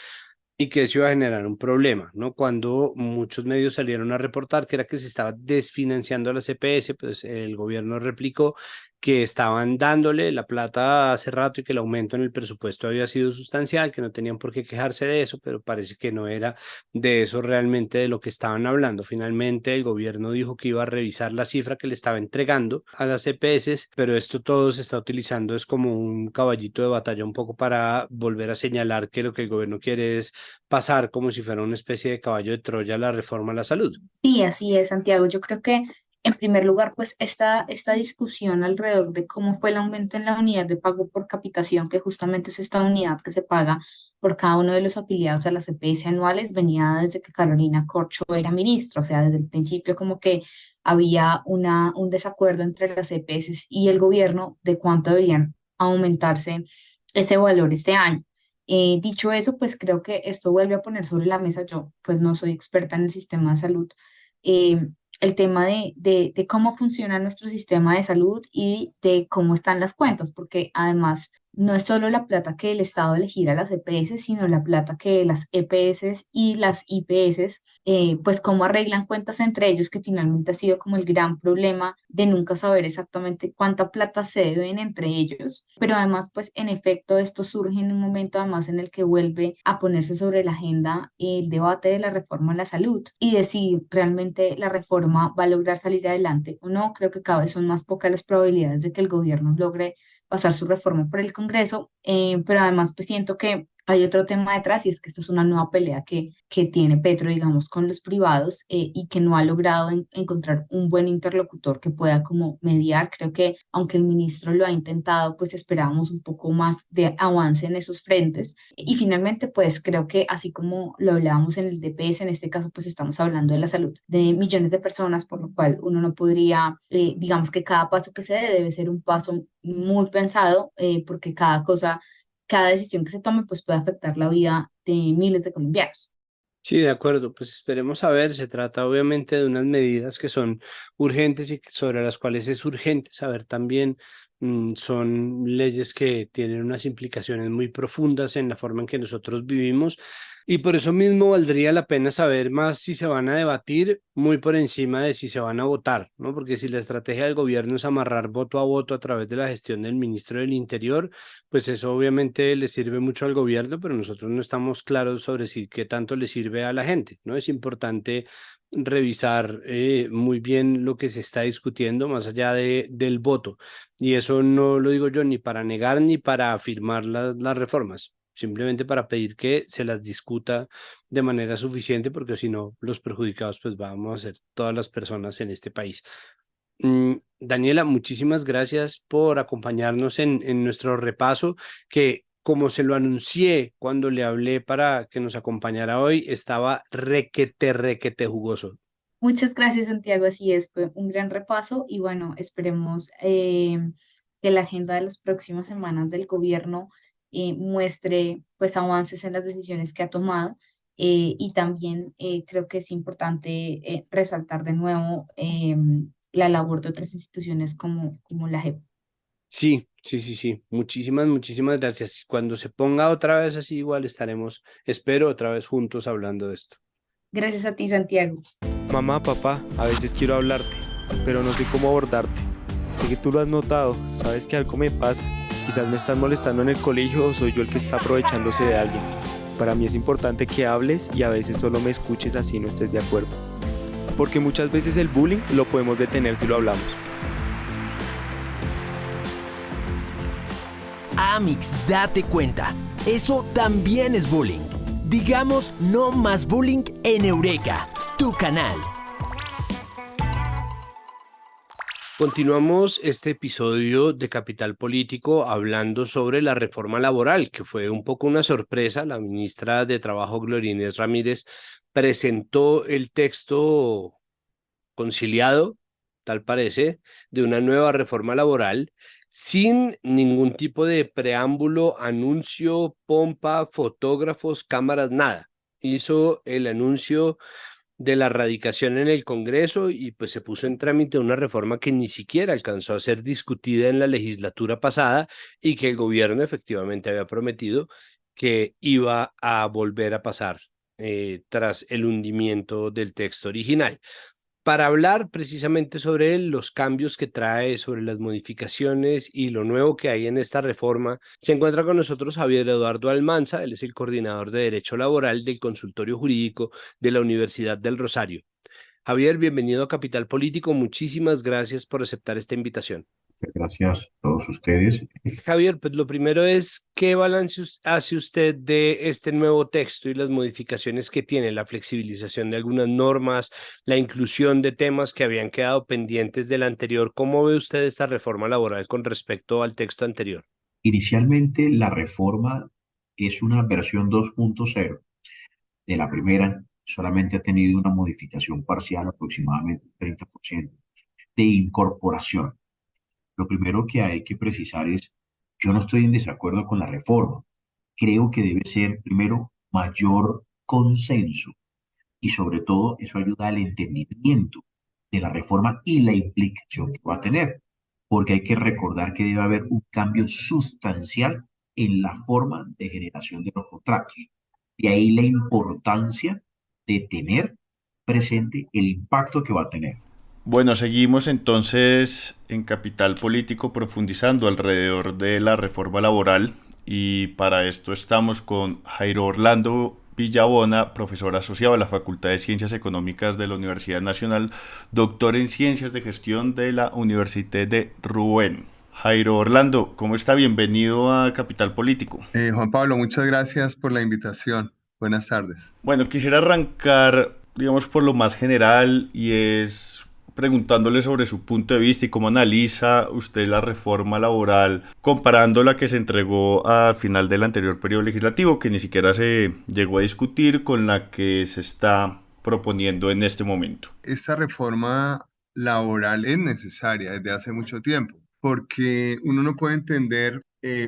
y que eso iba a generar un problema, ¿no? Cuando muchos medios salieron a reportar que era que se estaba desfinanciando a las EPS, pues el gobierno replicó que estaban dándole la plata hace rato y que el aumento en el presupuesto había sido sustancial, que no tenían por qué quejarse de eso, pero parece que no era de eso realmente de lo que estaban hablando. Finalmente el gobierno dijo que iba a revisar la cifra que le estaba entregando a las EPS, pero esto todo se está utilizando es como un caballito de batalla un poco para volver a señalar que lo que el gobierno quiere es pasar como si fuera una especie de caballo de Troya la reforma a la salud. Sí, así es, Santiago. Yo creo que en primer lugar, pues esta discusión alrededor de cómo fue el aumento en la unidad de pago por capitación, que justamente es esta unidad que se paga por cada uno de los afiliados a las EPS anuales, venía desde que Carolina Corcho era ministra, o sea, desde el principio como que había un desacuerdo entre las EPS y el gobierno de cuánto deberían aumentarse ese valor este año. Dicho eso, pues creo que esto vuelve a poner sobre la mesa, yo pues no soy experta en el sistema de salud, eh, el tema de cómo funciona nuestro sistema de salud y de cómo están las cuentas, porque además no es solo la plata que el Estado elegirá a las EPS, sino la plata que las EPS y las IPS, pues cómo arreglan cuentas entre ellos, que finalmente ha sido como el gran problema de nunca saber exactamente cuánta plata se deben entre ellos. Pero además, pues en efecto, esto surge en un momento además en el que vuelve a ponerse sobre la agenda el debate de la reforma a la salud y de si realmente la reforma va a lograr salir adelante o no. Creo que cada vez son más pocas las probabilidades de que el gobierno logre pasar su reforma por el Congreso, pero además pues siento que hay otro tema detrás y es que esta es una nueva pelea que tiene Petro, digamos, con los privados y que no ha logrado encontrar un buen interlocutor que pueda como mediar. Creo que aunque el ministro lo ha intentado, pues esperábamos un poco más de avance en esos frentes. Y finalmente, pues creo que así como lo hablábamos en el DPS, en este caso pues estamos hablando de la salud de millones de personas, por lo cual uno no podría, digamos que cada paso que se dé debe ser un paso muy pensado, porque cada decisión que se tome pues puede afectar la vida de miles de colombianos. Sí, de acuerdo, pues esperemos a ver, se trata obviamente de unas medidas que son urgentes y sobre las cuales es urgente saber también, son leyes que tienen unas implicaciones muy profundas en la forma en que nosotros vivimos y por eso mismo valdría la pena saber más si se van a debatir muy por encima de si se van a votar, ¿no? Porque si la estrategia del gobierno es amarrar voto a voto a través de la gestión del ministro del Interior, pues eso obviamente le sirve mucho al gobierno, pero nosotros no estamos claros sobre si qué tanto le sirve a la gente, ¿no? Es importante revisar muy bien lo que se está discutiendo más allá del voto. Y eso no lo digo yo ni para negar ni para afirmar las reformas, simplemente para pedir que se las discuta de manera suficiente, porque si no, los perjudicados pues vamos a ser todas las personas en este país. Daniela, muchísimas gracias por acompañarnos en nuestro repaso, que como se lo anuncié cuando le hablé para que nos acompañara hoy, estaba requete jugoso. Muchas gracias, Santiago. Así es, fue un gran repaso y bueno, esperemos que la agenda de las próximas semanas del gobierno muestre pues avances en las decisiones que ha tomado y también creo que es importante resaltar de nuevo la labor de otras instituciones como la JEP. Sí, sí, sí, sí. Muchísimas gracias. Cuando se ponga otra vez así, igual estaremos, espero, otra vez juntos hablando de esto. Gracias a ti, Santiago. Mamá, papá, a veces quiero hablarte, pero no sé cómo abordarte. Sé que tú lo has notado, sabes que algo me pasa. Quizás me están molestando en el colegio o soy yo el que está aprovechándose de alguien. Para mí es importante que hables y a veces solo me escuches así no estés de acuerdo. Porque muchas veces el bullying lo podemos detener si lo hablamos. Amix, date cuenta. Eso también es bullying. Digamos no más bullying en Eureka, tu canal. Continuamos este episodio de Capital Político hablando sobre la reforma laboral, que fue un poco una sorpresa. La ministra de Trabajo, Gloria Inés Ramírez, presentó el texto conciliado, tal parece, de una nueva reforma laboral sin ningún tipo de preámbulo, anuncio, pompa, fotógrafos, cámaras, nada. Hizo el anuncio de la radicación en el Congreso y pues se puso en trámite una reforma que ni siquiera alcanzó a ser discutida en la legislatura pasada y que el gobierno efectivamente había prometido que iba a volver a pasar tras el hundimiento del texto original. Para hablar precisamente sobre los cambios que trae, sobre las modificaciones y lo nuevo que hay en esta reforma, se encuentra con nosotros Javier Eduardo Almanza. Él es el coordinador de Derecho Laboral del Consultorio Jurídico de la Universidad del Rosario. Javier, bienvenido a Capital Político. Muchísimas gracias por aceptar esta invitación. Muchas gracias a todos ustedes. Javier, pues lo primero es, ¿qué balance hace usted de este nuevo texto y las modificaciones que tiene, la flexibilización de algunas normas, la inclusión de temas que habían quedado pendientes del anterior? ¿Cómo ve usted esta reforma laboral con respecto al texto anterior? Inicialmente, la reforma es una versión 2.0 de la primera. Solamente ha tenido una modificación parcial, aproximadamente 30%, de incorporación. Lo primero que hay que precisar es, yo no estoy en desacuerdo con la reforma. Creo que debe ser, primero, mayor consenso y sobre todo eso ayuda al entendimiento de la reforma y la implicación que va a tener, porque hay que recordar que debe haber un cambio sustancial en la forma de generación de los contratos. De ahí la importancia de tener presente el impacto que va a tener. Bueno, seguimos entonces en Capital Político profundizando alrededor de la reforma laboral y para esto estamos con Jairo Orlando Villabona, profesor asociado a la Facultad de Ciencias Económicas de la Universidad Nacional, doctor en Ciencias de Gestión de la Universidad de Rouen. Jairo Orlando, ¿cómo está? Bienvenido a Capital Político. Juan Pablo, muchas gracias por la invitación. Buenas tardes. Bueno, quisiera arrancar, digamos, por lo más general y es preguntándole sobre su punto de vista y cómo analiza usted la reforma laboral comparando la que se entregó al final del anterior periodo legislativo, que ni siquiera se llegó a discutir, con la que se está proponiendo en este momento. Esta reforma laboral es necesaria desde hace mucho tiempo, porque uno no puede entender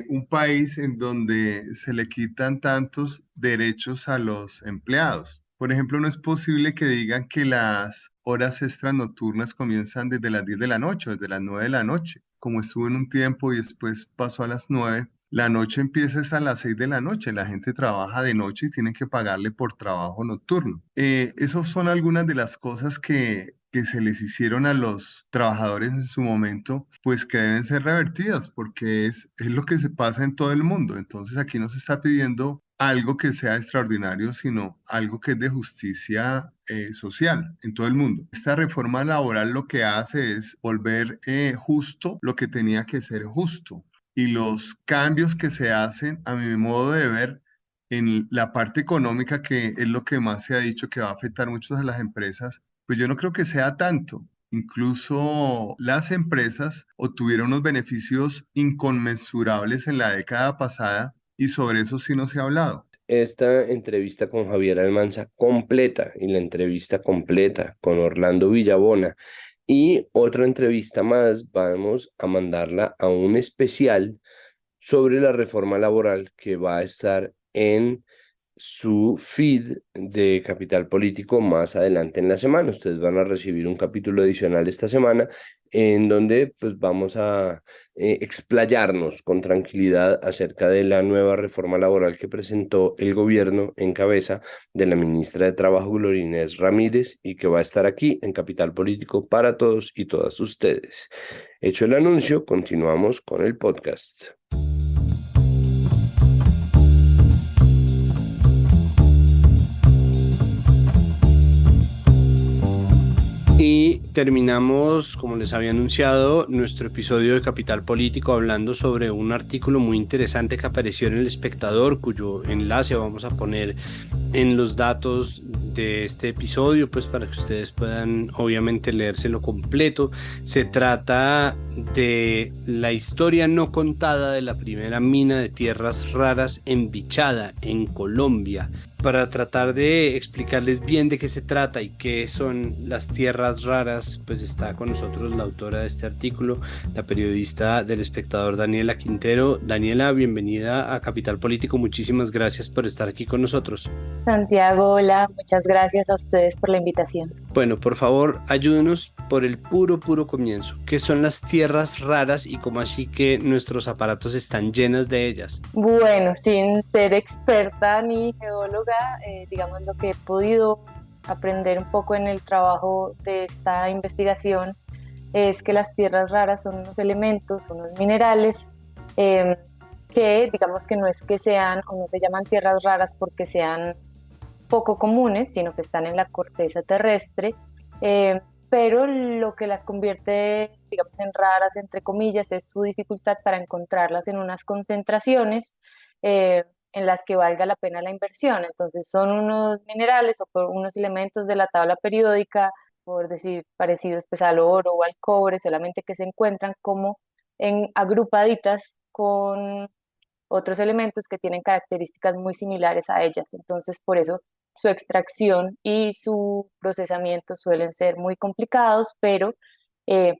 un país en donde se le quitan tantos derechos a los empleados. Por ejemplo, no es posible que digan que las horas extras nocturnas comienzan desde las 10 de la noche, desde las 9 de la noche, como estuvo en un tiempo y después pasó a las 9. La noche empieza a las 6 de la noche, la gente trabaja de noche y tienen que pagarle por trabajo nocturno. Esas son algunas de las cosas que se les hicieron a los trabajadores en su momento, pues que deben ser revertidas, porque es lo que se pasa en todo el mundo. Entonces aquí no se está pidiendo algo que sea extraordinario, sino algo que es de justicia social en todo el mundo. Esta reforma laboral lo que hace es volver justo lo que tenía que ser justo. Y los cambios que se hacen, a mi modo de ver, en la parte económica, que es lo que más se ha dicho que va a afectar mucho a las empresas, pues yo no creo que sea tanto. Incluso las empresas obtuvieron unos beneficios inconmensurables en la década pasada y sobre eso sí no se ha hablado. Esta entrevista con Javier Almanza completa y la entrevista completa con Orlando Villabona y otra entrevista más vamos a mandarla a un especial sobre la reforma laboral que va a estar en su feed de Capital Político más adelante en la semana. Ustedes van a recibir un capítulo adicional esta semana en donde pues vamos a explayarnos con tranquilidad acerca de la nueva reforma laboral que presentó el gobierno en cabeza de la ministra de Trabajo, Gloria Inés Ramírez, y que va a estar aquí en Capital Político para todos y todas ustedes. Hecho el anuncio, continuamos con el podcast. Y terminamos, como les había anunciado, nuestro episodio de Capital Político hablando sobre un artículo muy interesante que apareció en El Espectador, cuyo enlace vamos a poner en los datos de este episodio, pues para que ustedes puedan obviamente leérselo completo. Se trata de la historia no contada de la primera mina de tierras raras en Bichada, en Colombia. Para tratar de explicarles bien de qué se trata y qué son las tierras raras, pues está con nosotros la autora de este artículo, la periodista del Espectador, Daniela Quintero. Daniela, bienvenida a Capital Político. Muchísimas gracias por estar aquí con nosotros. Santiago, hola, muchas gracias a ustedes por la invitación. Bueno, por favor, ayúdenos por el puro comienzo. ¿Qué son las tierras raras y cómo así que nuestros aparatos están llenas de ellas? Bueno, sin ser experta ni geóloga, digamos lo que he podido aprender un poco en el trabajo de esta investigación es que las tierras raras son unos elementos, unos minerales que digamos que no es que sean o no se llaman tierras raras porque sean poco comunes, sino que están en la corteza terrestre, pero lo que las convierte, digamos, en raras, entre comillas, es su dificultad para encontrarlas en unas concentraciones en las que valga la pena la inversión. Entonces son unos minerales o unos elementos de la tabla periódica, por decir, parecidos pues al oro o al cobre, solamente que se encuentran como en agrupaditas con otros elementos que tienen características muy similares a ellas. Entonces, por eso su extracción y su procesamiento suelen ser muy complicados, pero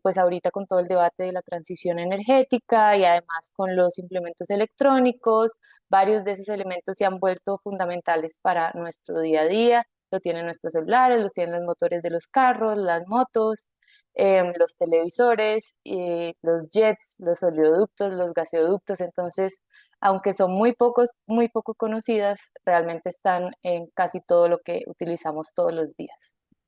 pues ahorita con todo el debate de la transición energética y además con los implementos electrónicos, varios de esos elementos se han vuelto fundamentales para nuestro día a día. Lo tienen nuestros celulares, los tienen los motores de los carros, las motos, los televisores, los jets, los oleoductos, los gaseoductos. Entonces, aunque son muy poco conocidas, realmente están en casi todo lo que utilizamos todos los días.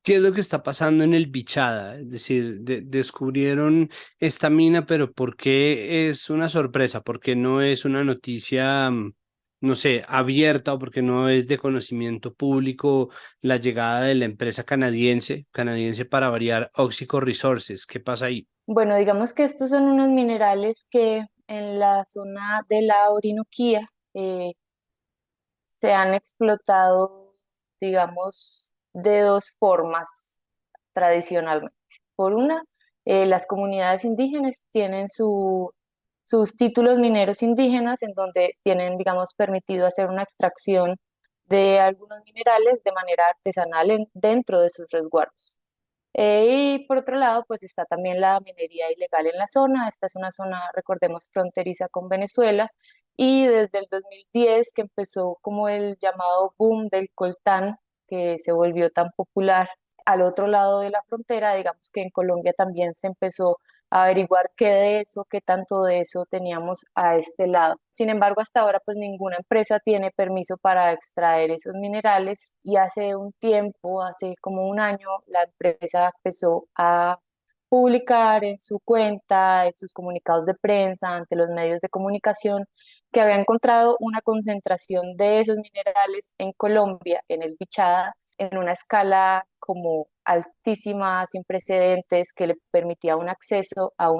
¿Qué es lo que está pasando en el Bichada? Es decir, descubrieron esta mina, pero ¿por qué es una sorpresa? ¿Por qué no es una noticia, no sé, abierta o porque no es de conocimiento público la llegada de la empresa canadiense para variar, Oxico Resources? ¿Qué pasa ahí? Bueno, digamos que estos son unos minerales que en la zona de la Orinoquía se han explotado, digamos, de dos formas tradicionalmente. Por una, las comunidades indígenas tienen sus títulos mineros indígenas en donde tienen, digamos, permitido hacer una extracción de algunos minerales de manera artesanal dentro de sus resguardos. Y por otro lado, pues está también la minería ilegal en la zona. Esta es una zona, recordemos, fronteriza con Venezuela. Y desde el 2010, que empezó como el llamado boom del coltán, que se volvió tan popular al otro lado de la frontera, digamos que en Colombia también se empezó a averiguar qué de eso, qué tanto de eso teníamos a este lado. Sin embargo, hasta ahora pues ninguna empresa tiene permiso para extraer esos minerales y hace un tiempo, hace como un año, la empresa empezó a publicar en su cuenta, en sus comunicados de prensa, ante los medios de comunicación, que había encontrado una concentración de esos minerales en Colombia, en el Bichada, en una escala como altísima, sin precedentes, que le permitía un acceso a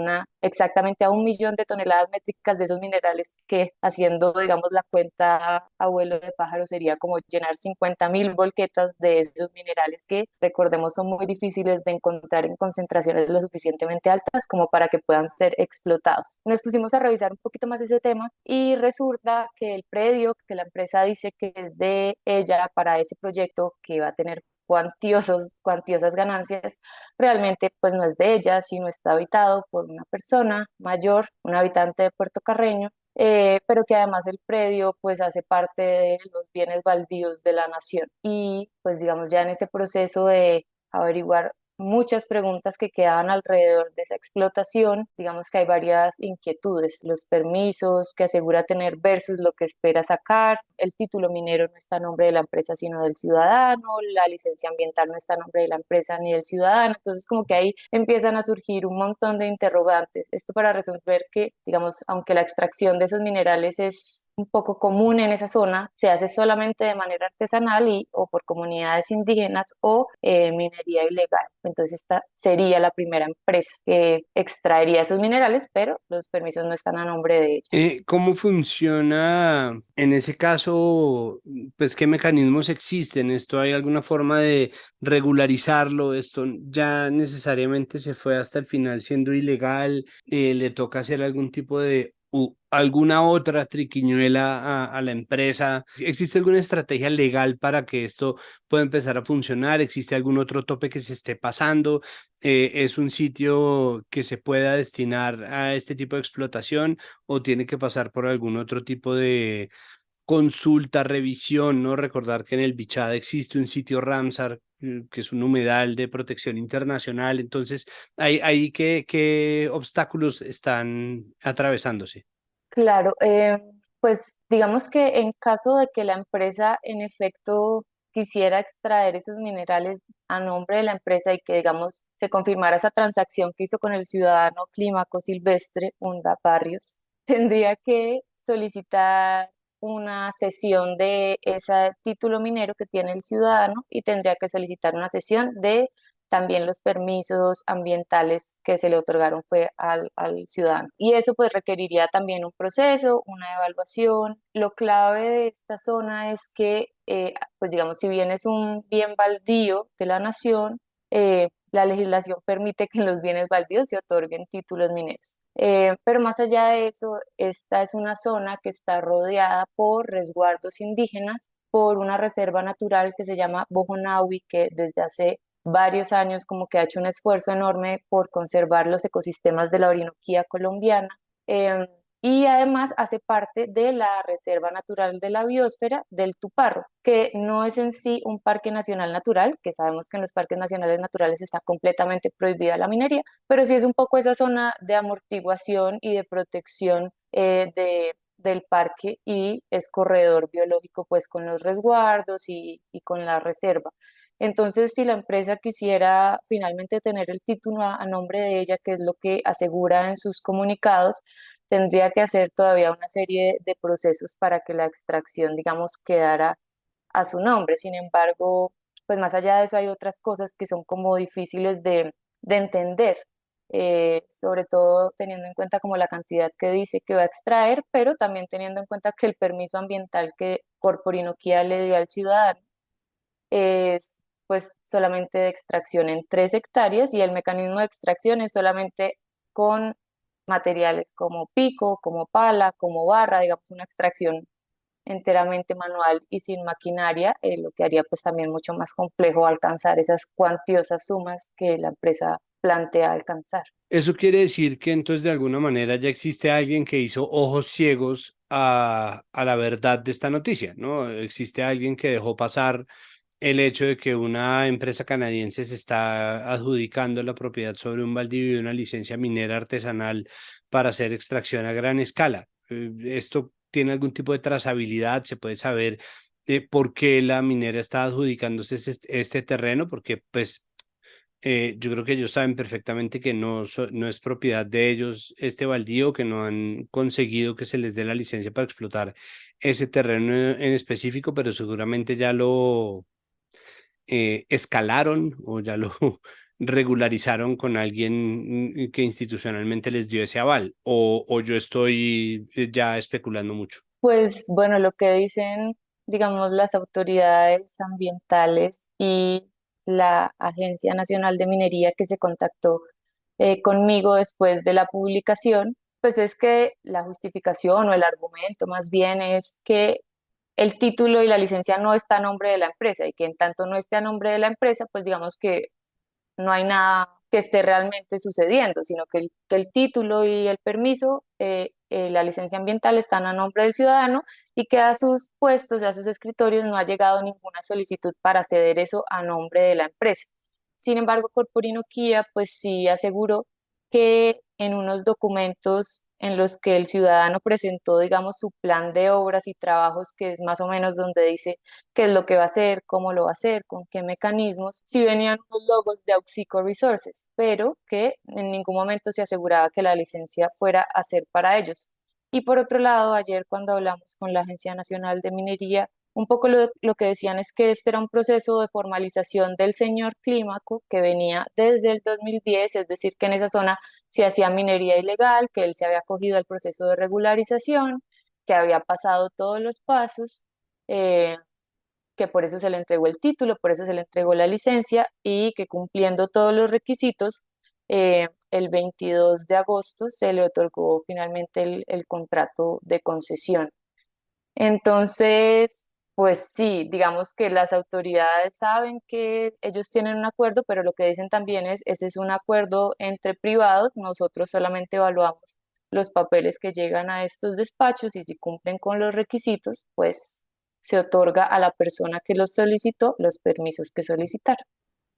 exactamente a 1 millón de toneladas métricas de esos minerales, que haciendo, digamos, la cuenta a vuelo de pájaro sería como llenar 50.000 volquetas de esos minerales que, recordemos, son muy difíciles de encontrar en concentraciones lo suficientemente altas como para que puedan ser explotados. Nos pusimos a revisar un poquito más ese tema y resulta que el predio que la empresa dice que es de ella para ese proyecto, que va a tener cuantiosas ganancias, realmente pues no es de ella, sino está habitado por una persona mayor, un habitante de Puerto Carreño, pero que además el predio pues hace parte de los bienes baldíos de la nación. Y pues digamos ya en ese proceso de averiguar muchas preguntas que quedaban alrededor de esa explotación, digamos que hay varias inquietudes, los permisos que asegura tener versus lo que espera sacar, el título minero no está a nombre de la empresa sino del ciudadano, la licencia ambiental no está a nombre de la empresa ni del ciudadano, entonces como que ahí empiezan a surgir un montón de interrogantes. Esto para resolver que, digamos, aunque la extracción de esos minerales es un poco común en esa zona, se hace solamente de manera artesanal o por comunidades indígenas o minería ilegal. Entonces esta sería la primera empresa que extraería esos minerales, pero los permisos no están a nombre de ella. ¿Cómo funciona en ese caso? Pues, ¿qué mecanismos existen? ¿Esto hay alguna forma de regularizarlo? ¿Esto ya necesariamente se fue hasta el final siendo ilegal? ¿Le toca hacer algún tipo de alguna otra triquiñuela a la empresa? ¿Existe alguna estrategia legal para que esto pueda empezar a funcionar? ¿Existe algún otro tope que se esté pasando? ¿Es un sitio que se pueda destinar a este tipo de explotación o tiene que pasar por algún otro tipo de consulta, revisión? ¿No? Recordar que en el Bichada existe un sitio Ramsar, que es un humedal de protección internacional. Entonces, ¿qué obstáculos están atravesándose? Claro, pues digamos que en caso de que la empresa en efecto quisiera extraer esos minerales a nombre de la empresa y que digamos se confirmara esa transacción que hizo con el ciudadano Clímaco Silvestre Hunda Barrios, tendría que solicitar una cesión de ese título minero que tiene el ciudadano y tendría que solicitar una cesión de también los permisos ambientales que se le otorgaron fue al ciudadano. Y eso pues requeriría también un proceso, una evaluación. Lo clave de esta zona es que, pues digamos, si bien es un bien baldío de la nación, la legislación permite que en los bienes baldíos se otorguen títulos mineros. Pero más allá de eso, esta es una zona que está rodeada por resguardos indígenas, por una reserva natural que se llama Bojonawi, que desde hace varios años como que ha hecho un esfuerzo enorme por conservar los ecosistemas de la Orinoquía colombiana. Y además hace parte de la Reserva Natural de la Biosfera del Tuparro, que no es en sí un parque nacional natural, que sabemos que en los parques nacionales naturales está completamente prohibida la minería, pero sí es un poco esa zona de amortiguación y de protección del parque, y es corredor biológico pues con los resguardos y con la reserva. Entonces, si la empresa quisiera finalmente tener el título a nombre de ella, que es lo que asegura en sus comunicados, tendría que hacer todavía una serie de procesos para que la extracción, digamos, quedara a su nombre. Sin embargo, pues más allá de eso hay otras cosas que son como difíciles de entender, sobre todo teniendo en cuenta como la cantidad que dice que va a extraer, pero también teniendo en cuenta que el permiso ambiental que Corporinoquía le dio al ciudadano es pues solamente de extracción en 3 hectáreas, y el mecanismo de extracción es solamente con materiales como pico, como pala, como barra, digamos una extracción enteramente manual y sin maquinaria, lo que haría pues también mucho más complejo alcanzar esas cuantiosas sumas que la empresa plantea alcanzar. Eso quiere decir que entonces de alguna manera ya existe alguien que hizo ojos ciegos a la verdad de esta noticia, ¿no? Existe alguien que dejó pasar el hecho de que una empresa canadiense se está adjudicando la propiedad sobre un baldío y una licencia minera artesanal para hacer extracción a gran escala. ¿Esto tiene algún tipo de trazabilidad? ¿Se puede saber por qué la minera está adjudicándose este terreno? Porque pues yo creo que ellos saben perfectamente que no es propiedad de ellos este baldío, que no han conseguido que se les dé la licencia para explotar ese terreno en específico, pero seguramente ya lo escalaron o ya lo regularizaron con alguien que institucionalmente les dio ese aval, o yo estoy ya especulando mucho. Pues bueno, lo que dicen, digamos, las autoridades ambientales y la Agencia Nacional de Minería que se contactó conmigo después de la publicación, pues es que la justificación o el argumento más bien es que el título y la licencia no está a nombre de la empresa, y que en tanto no esté a nombre de la empresa, pues digamos que no hay nada que esté realmente sucediendo, sino que el título y el permiso, la licencia ambiental están a nombre del ciudadano, y que a sus puestos, a sus escritorios no ha llegado ninguna solicitud para ceder eso a nombre de la empresa. Sin embargo, Corporino Kia pues sí aseguró que en unos documentos en los que el ciudadano presentó, digamos, su plan de obras y trabajos, que es más o menos donde dice qué es lo que va a hacer, cómo lo va a hacer, con qué mecanismos, sí venían unos logos de Auxico Resources, pero que en ningún momento se aseguraba que la licencia fuera a ser para ellos. Y por otro lado, ayer cuando hablamos con la Agencia Nacional de Minería, un poco lo que decían es que este era un proceso de formalización del señor Clímaco que venía desde el 2010, es decir, que en esa zona se hacía minería ilegal, que él se había acogido al proceso de regularización, que había pasado todos los pasos, que por eso se le entregó el título, por eso se le entregó la licencia y que cumpliendo todos los requisitos, el 22 de agosto se le otorgó finalmente el contrato de concesión. Entonces, pues sí, digamos que las autoridades saben que ellos tienen un acuerdo, pero lo que dicen también es, ese es un acuerdo entre privados, nosotros solamente evaluamos los papeles que llegan a estos despachos y si cumplen con los requisitos, pues se otorga a la persona que los solicitó los permisos que solicitaron.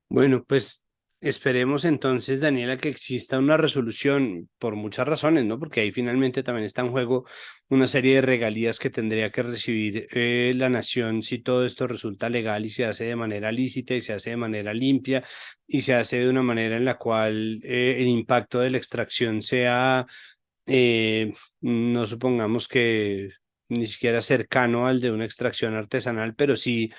Bueno, pues esperemos entonces, Daniela, que exista una resolución por muchas razones, ¿no? Porque ahí finalmente también está en juego una serie de regalías que tendría que recibir la nación si todo esto resulta legal y se hace de manera lícita y se hace de manera limpia y se hace de una manera en la cual el impacto de la extracción sea, no supongamos que ni siquiera cercano al de una extracción artesanal, pero sí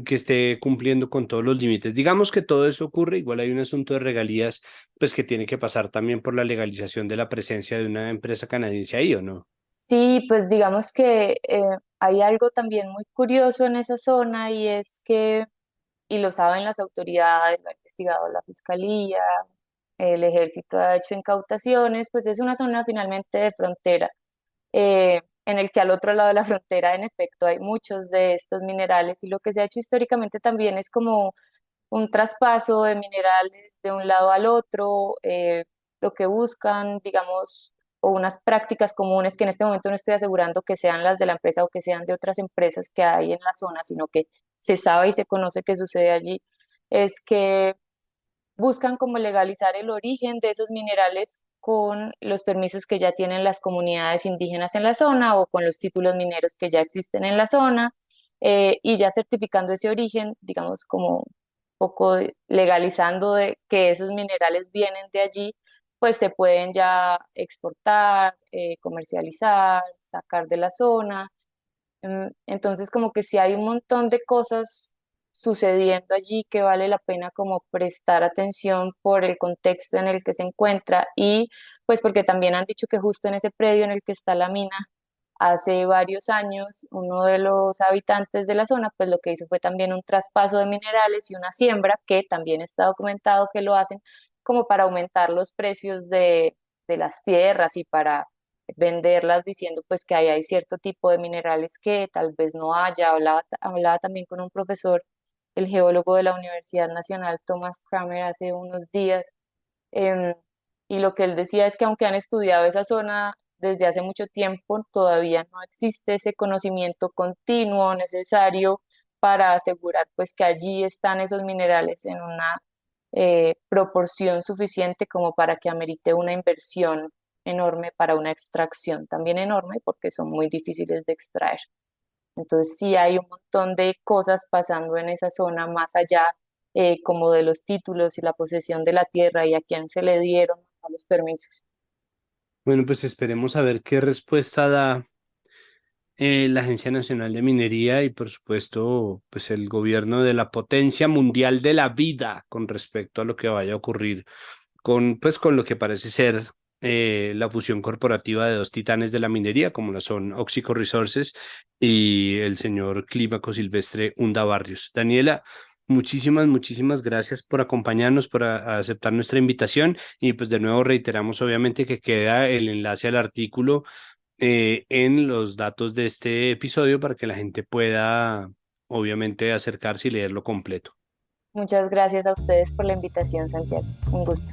que esté cumpliendo con todos los límites. Digamos que todo eso ocurre, igual hay un asunto de regalías, pues que tiene que pasar también por la legalización de la presencia de una empresa canadiense ahí, ¿o no? Sí, pues digamos que hay algo también muy curioso en esa zona y es que, y lo saben las autoridades, lo ha investigado la fiscalía, el ejército ha hecho incautaciones, pues es una zona finalmente de frontera, en el que al otro lado de la frontera en efecto hay muchos de estos minerales y lo que se ha hecho históricamente también es como un traspaso de minerales de un lado al otro, lo que buscan, digamos, o unas prácticas comunes que en este momento no estoy asegurando que sean las de la empresa o que sean de otras empresas que hay en la zona, sino que se sabe y se conoce que sucede allí, es que buscan como legalizar el origen de esos minerales con los permisos que ya tienen las comunidades indígenas en la zona o con los títulos mineros que ya existen en la zona, y ya certificando ese origen, digamos como un poco legalizando de que esos minerales vienen de allí, pues se pueden ya exportar, comercializar, sacar de la zona. Entonces, como que sí hay un montón de cosas sucediendo allí que vale la pena como prestar atención por el contexto en el que se encuentra y pues porque también han dicho que justo en ese predio en el que está la mina, hace varios años, uno de los habitantes de la zona, pues lo que hizo fue también un traspaso de minerales y una siembra, que también está documentado que lo hacen como para aumentar los precios de las tierras y para venderlas diciendo pues que ahí hay cierto tipo de minerales que tal vez no haya. Hablaba también con un profesor, el geólogo de la Universidad Nacional, Thomas Kramer, hace unos días, em, y lo que él decía es que aunque han estudiado esa zona desde hace mucho tiempo, todavía no existe ese conocimiento continuo necesario para asegurar pues que allí están esos minerales en una proporción suficiente como para que amerite una inversión enorme para una extracción también enorme porque son muy difíciles de extraer. Entonces sí hay un montón de cosas pasando en esa zona más allá como de los títulos y la posesión de la tierra y a quién se le dieron los permisos. Bueno, pues esperemos a ver qué respuesta da la Agencia Nacional de Minería y por supuesto pues el gobierno de la potencia mundial de la vida con respecto a lo que vaya a ocurrir con pues con lo que parece ser la fusión corporativa de dos titanes de la minería como lo son Oxico Resources y el señor Clímaco Silvestre Hunda Barrios. Daniela, muchísimas gracias por acompañarnos, por aceptar nuestra invitación y pues de nuevo reiteramos obviamente que queda el enlace al artículo en los datos de este episodio para que la gente pueda, obviamente, acercarse y leerlo completo. Muchas gracias a ustedes por la invitación, Santiago. Un gusto.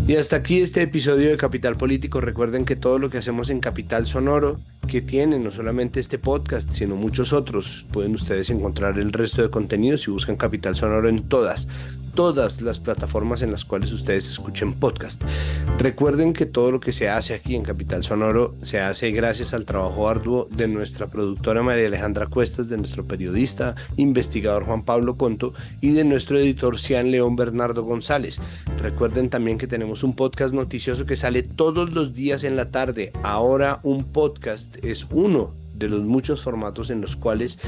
Y hasta aquí este episodio de Capital Político. Recuerden que todo lo que hacemos en Capital Sonoro, que tiene no solamente este podcast, sino muchos otros, pueden ustedes encontrar el resto de contenidos si buscan Capital Sonoro en todas todas las plataformas en las cuales ustedes escuchen podcast. Recuerden que todo lo que se hace aquí en Capital Sonoro se hace gracias al trabajo arduo de nuestra productora María Alejandra Cuestas, de nuestro periodista investigador Juan Pablo Conto y de nuestro editor Cian León Bernardo González. Recuerden también que tenemos un podcast noticioso que sale todos los días en la tarde. Ahora un podcast es uno de los muchos formatos en los cuales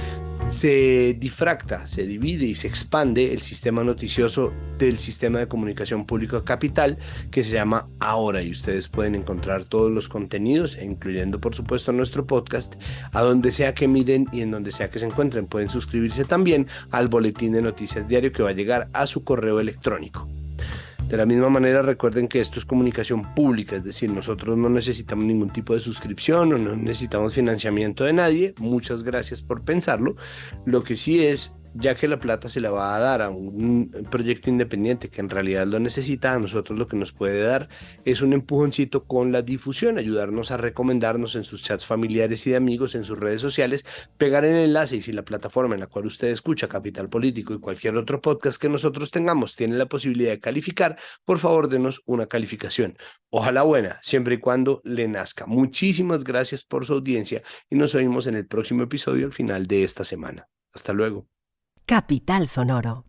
se difracta, se divide y se expande el sistema noticioso del sistema de comunicación pública Capital, que se llama Ahora, y ustedes pueden encontrar todos los contenidos, incluyendo por supuesto nuestro podcast, a donde sea que miren y en donde sea que se encuentren. Pueden suscribirse también al boletín de noticias diario que va a llegar a su correo electrónico. De la misma manera, recuerden que esto es comunicación pública, es decir, nosotros no necesitamos ningún tipo de suscripción o no necesitamos financiamiento de nadie. Muchas gracias por pensarlo. Lo que sí es, ya que la plata se la va a dar a un proyecto independiente que en realidad lo necesita, a nosotros lo que nos puede dar es un empujoncito con la difusión, ayudarnos a recomendarnos en sus chats familiares y de amigos, en sus redes sociales, pegar el enlace, y si la plataforma en la cual usted escucha Capital Político y cualquier otro podcast que nosotros tengamos tiene la posibilidad de calificar, por favor denos una calificación. Ojalá buena, siempre y cuando le nazca. Muchísimas gracias por su audiencia y nos oímos en el próximo episodio al final de esta semana. Hasta luego. Capital Sonoro.